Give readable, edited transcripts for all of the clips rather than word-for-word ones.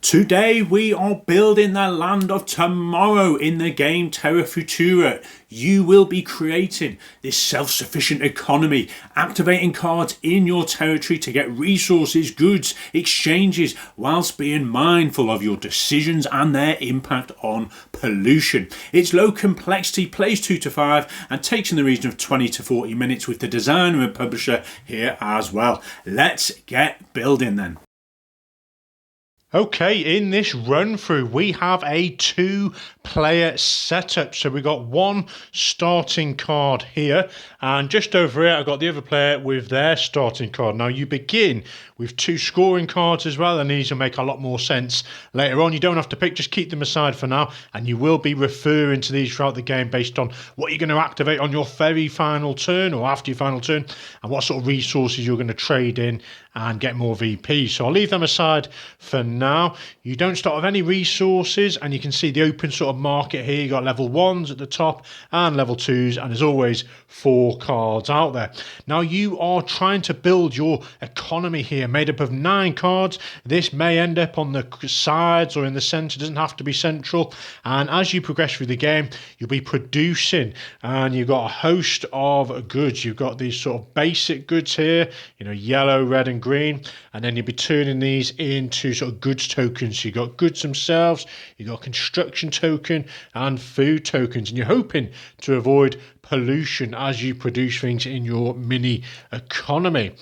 Today we are building the land of tomorrow in the game Terra Futura. You will be creating this self-sufficient economy, activating cards in your territory to get resources, goods, exchanges, whilst being mindful of your decisions and their impact on pollution. It's low complexity, plays 2 to 5 and takes in the region of 20 to 40 minutes with the designer and publisher here as well. Let's get building then. Okay, in this run through we have a 2-player setup. So we've got one starting card here, and just over here I've got the other player with their starting card. Now you begin with 2 scoring cards as well, and these will make a lot more sense later on. You don't have to pick, just keep them aside for now, and you will be referring to these throughout the game based on what you're going to activate on your very final turn or after your final turn, and what sort of resources you're going to trade in and get more VP. So I'll leave them aside for now. You don't start with any resources, and you can see the open sort of market here. You got level 1s at the top and level 2s, and there's always 4 cards out there. Now you are trying to build your economy here, made up of 9 cards. This may end up on the sides or in the center, doesn't have to be central. And as you progress through the game, you'll be producing, and you've got a host of goods. You've got these sort of basic goods here, yellow, red and green, and then you'll be turning these into sort of goods tokens. So you've got goods themselves, you've got construction token and food tokens, and you're hoping to avoid pollution as you produce things in your mini economy.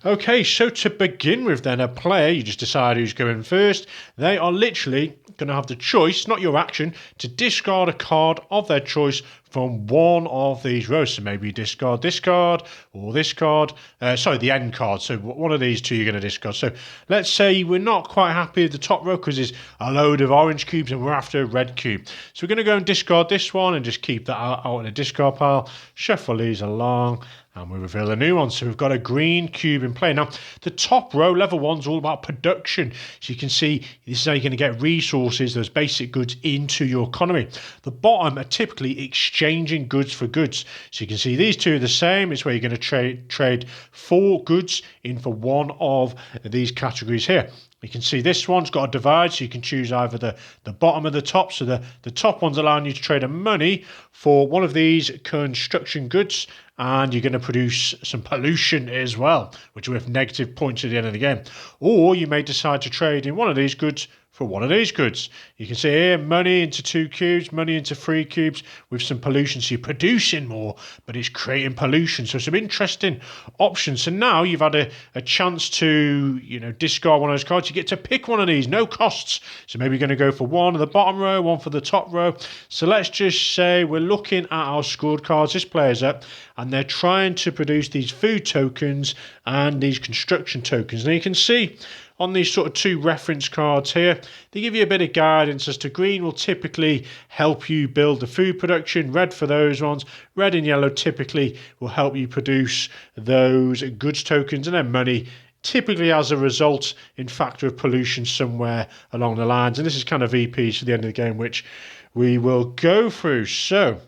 Okay, so to begin with then, a player, you just decide who's going first. They are literally going to have the choice, not your action, to discard a card of their choice from one of these rows. So maybe you discard this card or this card, the end card. So one of these 2 you're going to discard. So let's say we're not quite happy with the top row because there's a load of orange cubes and we're after a red cube. So we're going to go and discard this one and just keep that out in the discard pile, shuffle these along, and we reveal a new one. So we've got a green cube in play. Now, the top row, level 1's all about production. So you can see this is how you're going to get resources, those basic goods, into your economy. The bottom are typically exchanging goods for goods. So you can see these 2 are the same. It's where you're going to trade 4 goods in for one of these categories here. You can see this one's got a divide, so you can choose either the bottom or the top. So the top one's allowing you to trade a money for one of these construction goods, and you're going to produce some pollution as well, which are worth negative points at the end of the game. Or you may decide to trade in one of these goods for one of these goods. You can see here money into 2 cubes, money into 3 cubes with some pollution. So you're producing more, but it's creating pollution. So some interesting options. So now you've had a chance to, discard one of those cards. You get to pick one of these, no costs. So maybe you're going to go for one of the bottom row, one for the top row. So let's just say we're looking at our scored cards. This player's up, and they're trying to produce these food tokens and these construction tokens. Now you can see on these sort of 2 reference cards here, they give you a bit of guidance as to green will typically help you build the food production, red for those ones, red and yellow typically will help you produce those goods tokens, and then money typically as a result in factor of pollution somewhere along the lines. And this is kind of VPs for the end of the game, which we will go through. So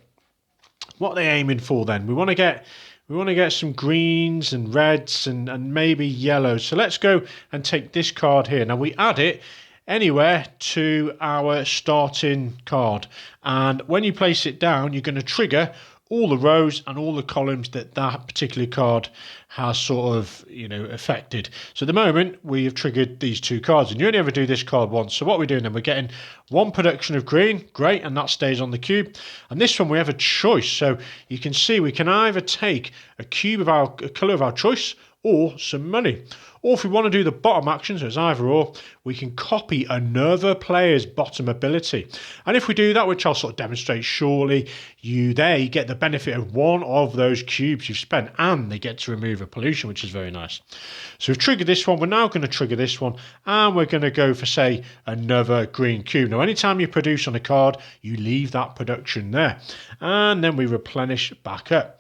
what are they aiming for then? We want to get some greens and reds and maybe yellows. So let's go and take this card here. Now we add it anywhere to our starting card. And when you place it down, you're going to trigger all the rows and all the columns that particular card has sort of, affected. So at the moment, we have triggered these 2 cards, and you only ever do this card once. So what we're doing then, we're getting 1 production of green, great, and that stays on the cube. And this one, we have a choice. So you can see we can either take a cube of a colour of our choice or some money. Or if we want to do the bottom action, so it's either or, we can copy another player's bottom ability. And if we do that, which I'll sort of demonstrate shortly, they get the benefit of one of those cubes you've spent, and they get to remove a pollution, which is very nice. So we've triggered this one. We're now going to trigger this one, and we're going to go for, say, another green cube. Now, anytime you produce on a card, you leave that production there. And then we replenish back up.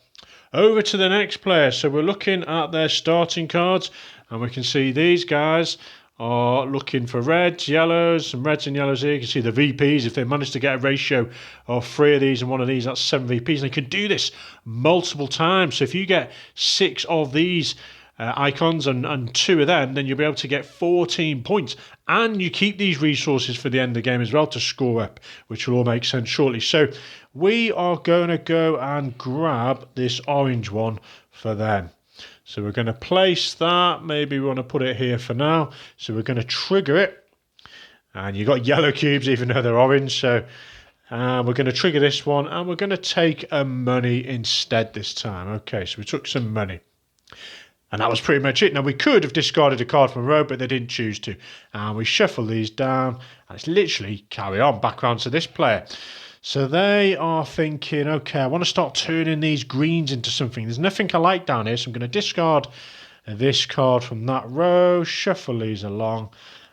Over to the next player. So we're looking at their starting cards, and we can see these guys are looking for reds, yellows, some reds and yellows here. You can see the VPs. If they manage to get a ratio of 3 of these and 1 of these, that's 7 VPs. And they can do this multiple times. So if you get 6 of these icons and 2 of them, then you'll be able to get 14 points. And you keep these resources for the end of the game as well to score up, which will all make sense shortly. So we are going to go and grab this orange one for them. So we're going to place that. Maybe we want to put it here for now. So we're going to trigger it. And you've got yellow cubes even though they're orange. So we're going to trigger this one. And we're going to take a money instead this time. Okay, so we took some money. And that was pretty much it. Now, we could have discarded a card from a row, but they didn't choose to. And we shuffle these down. And it's literally carry on back around to this player. So they are thinking, okay, I want to start turning these greens into something. There's nothing I like down here, so I'm going to discard this card from that row, shuffle these along,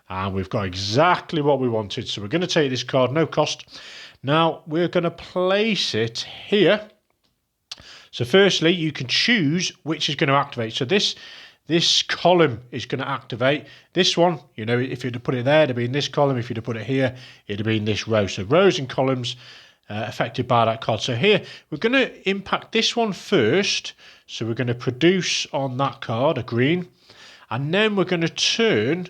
and we've got exactly what we wanted. So we're going to take this card, no cost. Now, we're going to place it here. So firstly, you can choose which is going to activate. So this column is going to activate. This one, you know, if you'd have put it there, it'd be in this column. If you'd have put it here, it'd be in this row. So rows and columns affected by that card. So here, we're going to impact this one first. So we're going to produce on that card a green. And then we're going to turn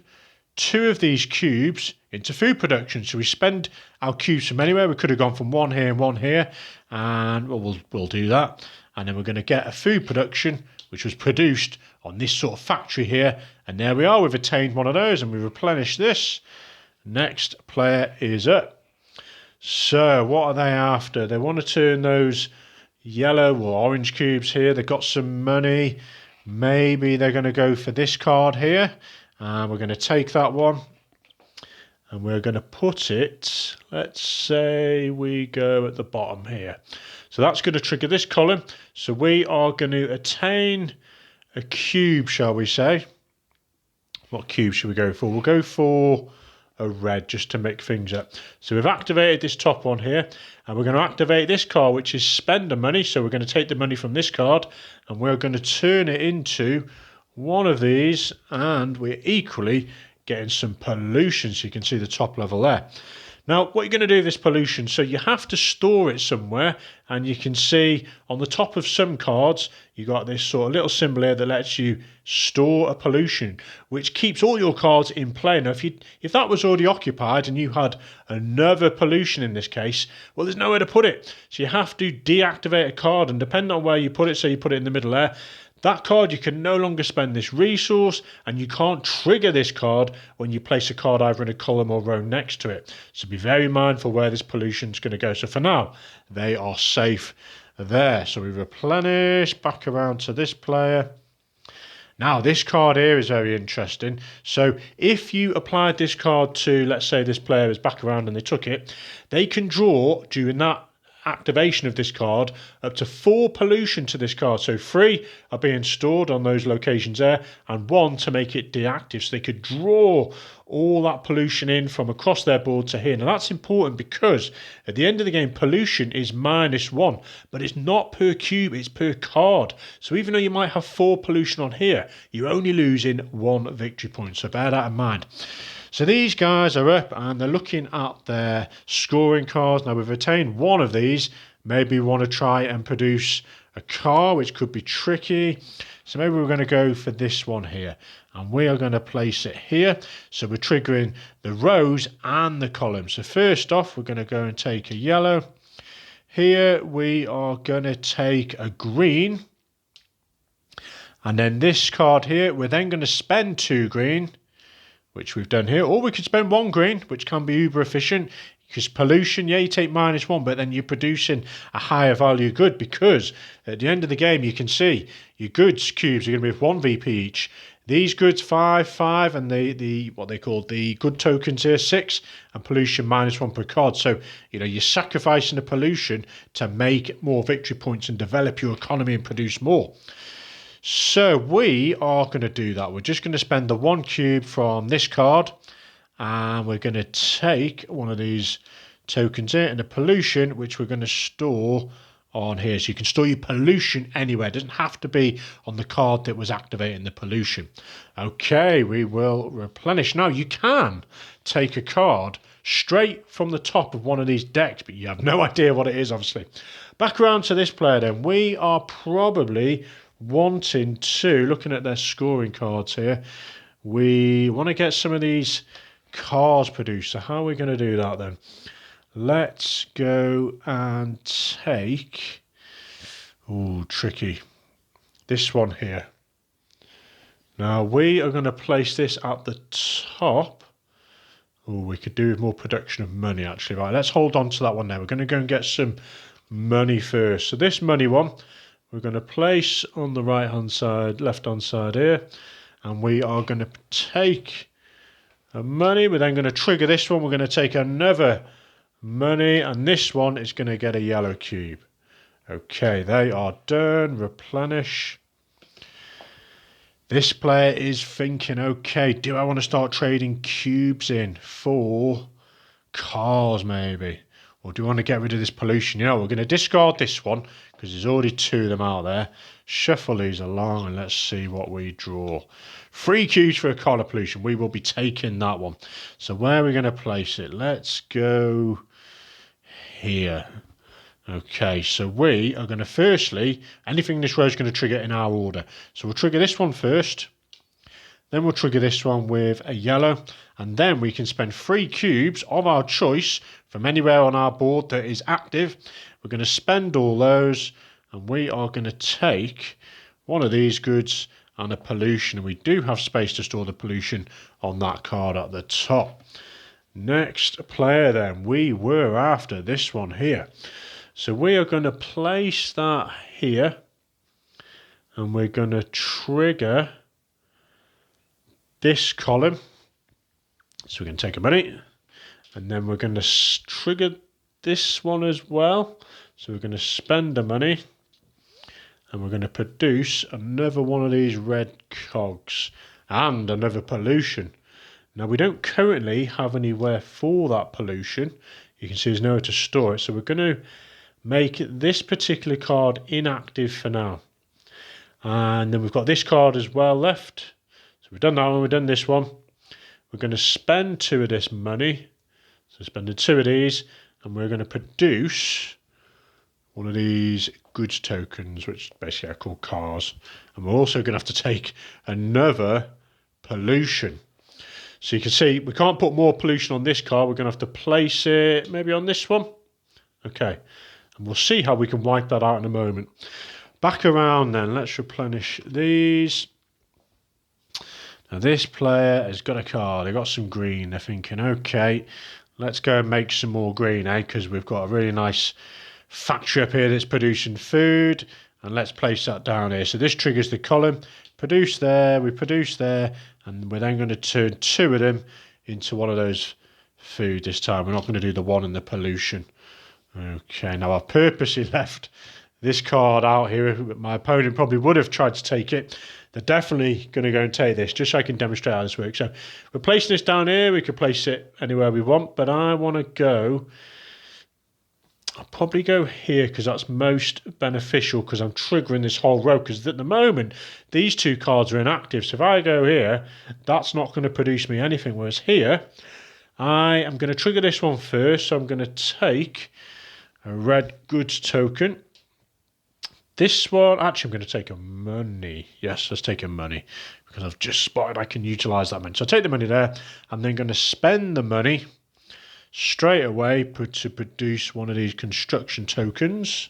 2 of these cubes into food production. So we spend our cubes from anywhere. We could have gone from 1 here and 1 here. And well, we'll do that. And then we're going to get a food production, which was produced on this sort of factory here. And there we are. We've attained one of those and we replenish this. Next player is up. So what are they after? They want to turn those yellow or orange cubes here. They've got some money. Maybe they're going to go for this card here. And we're going to take that one. And we're going to put it, let's say we go at the bottom here. So that's going to trigger this column. So we are going to attain a cube, shall we say. What cube should we go for? We'll go for a red just to mix things up. So we've activated this top one here. And we're going to activate this card, which is spender money. So we're going to take the money from this card. And we're going to turn it into one of these. And we're equally getting some pollution, so you can see the top level there. Now, what you're going to do with this pollution, so you have to store it somewhere, and you can see on the top of some cards, you got this sort of little symbol here that lets you store a pollution, which keeps all your cards in play. Now, if that was already occupied and you had another pollution in this case, well, there's nowhere to put it. So you have to deactivate a card, and depending on where you put it, so you put it in the middle there, that card, you can no longer spend this resource, and you can't trigger this card when you place a card either in a column or row next to it. So be very mindful where this pollution is going to go. So for now, they are safe there. So we replenish back around to this player. Now, this card here is very interesting. So if you applied this card to, let's say this player is back around and they took it, they can draw during that activation of this card up to 4 pollution to this card. So 3 are being stored on those locations there and 1 to make it deactive. So they could draw all that pollution in from across their board to here. Now that's important because at the end of the game, pollution is -1, but it's not per cube, it's per card. So even though you might have 4 pollution on here, you're only losing 1 victory point. So bear that in mind. So these guys are up and they're looking at their scoring cards. Now we've attained one of these. Maybe we want to try and produce a car, which could be tricky. So maybe we're going to go for this one here. And we are going to place it here. So we're triggering the rows and the columns. So first off, we're going to go and take a yellow. Here we are going to take a green. And then this card here, we're then going to spend 2 green, which we've done here. Or we could spend 1 green, which can be uber efficient. Because pollution, yeah, you take -1, but then you're producing a higher value good, because at the end of the game, you can see your goods cubes are going to be with 1 VP each. These goods 5, and the what they call the good tokens here 6, and pollution -1 per card. So you know you're sacrificing the pollution to make more victory points and develop your economy and produce more. So we are going to do that. We're just going to spend the 1 cube from this card, and we're going to take one of these tokens here and the pollution, which we're going to store on here. So you can store your pollution anywhere. It doesn't have to be on the card that was activating the pollution. Okay, we will replenish. Now you can take a card straight from the top of one of these decks, but you have no idea what it is, obviously. Back around to this player then. We are probably wanting to, looking at their scoring cards here, we want to get some of these cars produced. So how are we going to do that then? Let's go and take, oh, tricky, this one here. Now we are going to place this at the top. Oh, we could do with more production of money actually. Right, let's hold on to that one now. We're going to go and get some money first. So this money one, we're going to place on the right hand side, left hand side here. And we are going to take a money. We're then going to trigger this one. We're going to take another money, and this one is going to get a yellow cube. Okay, they are done. Replenish. This player is thinking, okay, do I want to start trading cubes in for cars maybe? Or do I want to get rid of this pollution? You know, we're going to discard this one because there's already 2 of them out there. Shuffle these along and let's see what we draw. 3 cubes for a color pollution. We will be taking that one. So where are we going to place it? Let's go here. Okay, so we are going to firstly, anything in this row is going to trigger in our order. So we'll trigger this one first. Then we'll trigger this one with a yellow. And then we can spend 3 cubes of our choice from anywhere on our board that is active. We're going to spend all those. And we are going to take one of these goods and a pollution. And we do have space to store the pollution on that card at the top. Next player then, we were after this one here. So we are going to place that here. And we're going to trigger this column. So we're going to take a money. And then we're going to trigger this one as well. So we're going to spend the money. And we're going to produce another one of these red cogs. And another pollution. Now we don't currently have anywhere for that pollution. You can see there's nowhere to store it. So we're going to make this particular card inactive for now. And then we've got this card as well left. So we've done that one, we've done this one. We're going to spend 2 of this money. So spending 2 of these. And we're going to produce one of these goods tokens, which basically are called cars. And we're also going to have to take another pollution. So you can see we can't put more pollution on this card. We're going to have to place it maybe on this one. Okay. And we'll see how we can wipe that out in a moment. Back around then, let's replenish these. Now this player has got a card, they've got some green. They're thinking, okay, let's go and make some more green, because we've got a really nice factory up here that's producing food. And let's place that down here. So this triggers the column. Produce there, we produce there. And we're then going to turn 2 of them into one of those food this time. We're not going to do the one in the pollution. Okay, now I've purposely left this card out here. My opponent probably would have tried to take it. They're definitely going to go and take this, just so I can demonstrate how this works. So we're placing this down here. We could place it anywhere we want, but I want to go... I'll probably go here because that's most beneficial, because I'm triggering this whole row, because at the moment these 2 cards are inactive. So if I go here, that's not going to produce me anything, whereas here I am going to trigger this one first. So I'm going to take a red goods token. This one, actually I'm going to take a money. Yes, let's take a money, because I've just spotted I can utilise that money. So I take the money there. I'm then going to spend the money straight away to produce one of these construction tokens.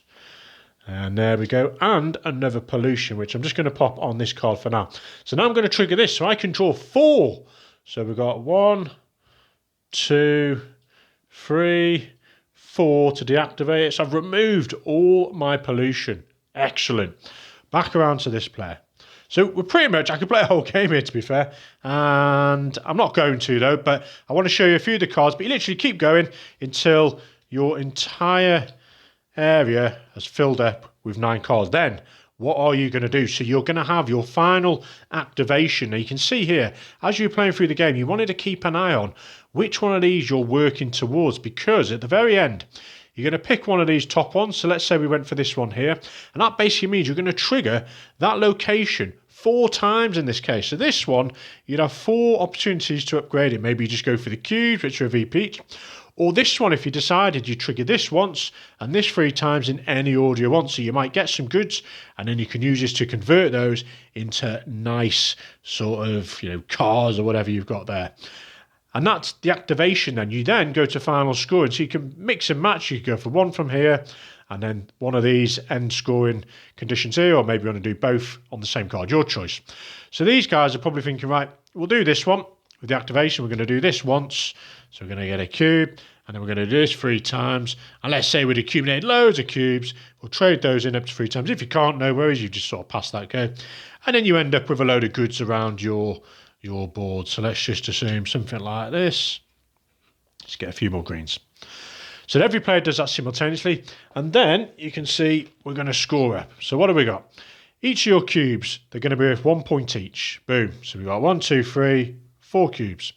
And there we go. And another pollution, which I'm just going to pop on this card for now. So now I'm going to trigger this, so I can draw 4. So we've got 1, 2, 3, 4 to deactivate it. So I've removed all my pollution. Excellent. Back around to this player. So we're pretty much, I could play a whole game here to be fair, and I'm not going to though, but I want to show you a few of the cards, but you literally keep going until your entire area has filled up with 9 cards. Then what are you going to do? So you're going to have your final activation. Now you can see here, as you're playing through the game, you wanted to keep an eye on which one of these you're working towards, because at the very end, you're going to pick one of these top ones. So let's say we went for this one here. And that basically means you're going to trigger that location 4 times in this case. So this one, you'd have 4 opportunities to upgrade it. Maybe you just go for the cubes, which are a VP each. Or this one, if you decided you trigger this once and this 3 times in any order you want. So you might get some goods, and then you can use this to convert those into nice sort of, cars or whatever you've got there. And that's the activation then. You then go to final scoring. So you can mix and match. You can go for one from here and then one of these end scoring conditions here, or maybe you want to do both on the same card, your choice. So these guys are probably thinking, right, we'll do this one. With the activation, we're going to do this once. So we're going to get a cube, and then we're going to do this 3 times. And let's say we'd accumulate loads of cubes. We'll trade those in up to 3 times. If you can't, no worries. You just sort of pass that go. And then you end up with a load of goods around your board. So let's just assume something like this. Let's get a few more greens. So every player does that simultaneously. And then you can see we're going to score up. So what have we got? Each of your cubes, they're going to be worth 1 point each. Boom. So we've got 1, 2, 3, 4 cubes.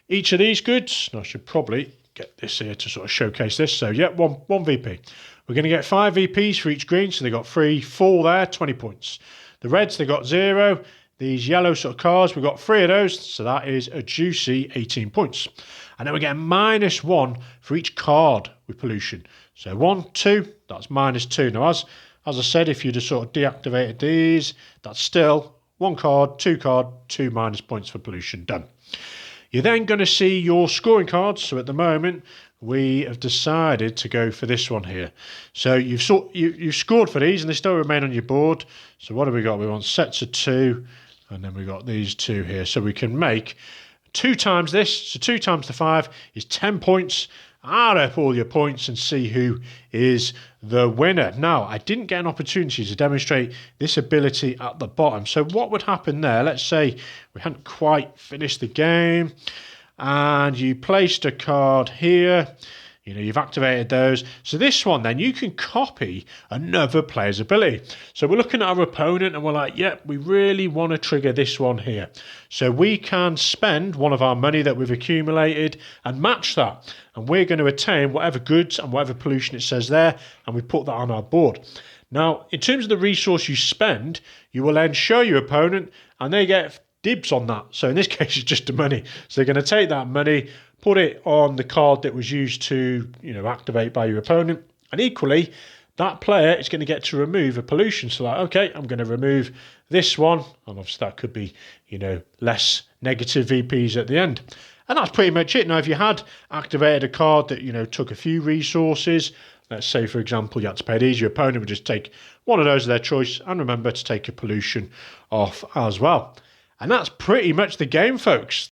Each of these goods, and I should probably get this here to sort of showcase this. So yeah, one VP. We're going to get 5 VPs for each green. So they got 3, 4 there, 20 points. The reds, they got 0. These yellow sort of cards, we've got 3 of those. So that is a juicy 18 points. And then we get -1 for each card with pollution. So 1, 2, that's -2. Now, as I said, if you'd have sort of deactivated these, that's still 1 card, 2 minus points for pollution. Done. You're then going to see your scoring cards. So at the moment, we have decided to go for this one here. So you've scored for these, and they still remain on your board. So what have we got? We want sets of 2, and then we got these 2 here. So we can make 2 times this. So 2 times the 5 is 10 points. Add up all your points and see who is the winner. Now, I didn't get an opportunity to demonstrate this ability at the bottom. So what would happen there? Let's say we hadn't quite finished the game and you placed a card here. You've activated those. So this one then, you can copy another player's ability. So we're looking at our opponent and we're like, yep, we really want to trigger this one here. So we can spend one of our money that we've accumulated and match that. And we're going to attain whatever goods and whatever pollution it says there, and we put that on our board. Now, in terms of the resource you spend, you will then show your opponent and they get dibs on that. So in this case, it's just the money. So they're going to take that money, put it on the card that was used to, activate by your opponent. And equally, that player is going to get to remove a pollution. So like, okay, I'm going to remove this one. And obviously that could be, less negative VPs at the end. And that's pretty much it. Now, if you had activated a card that, took a few resources, let's say, for example, you had to pay these, your opponent would just take one of those of their choice, and remember to take a pollution off as well. And that's pretty much the game, folks.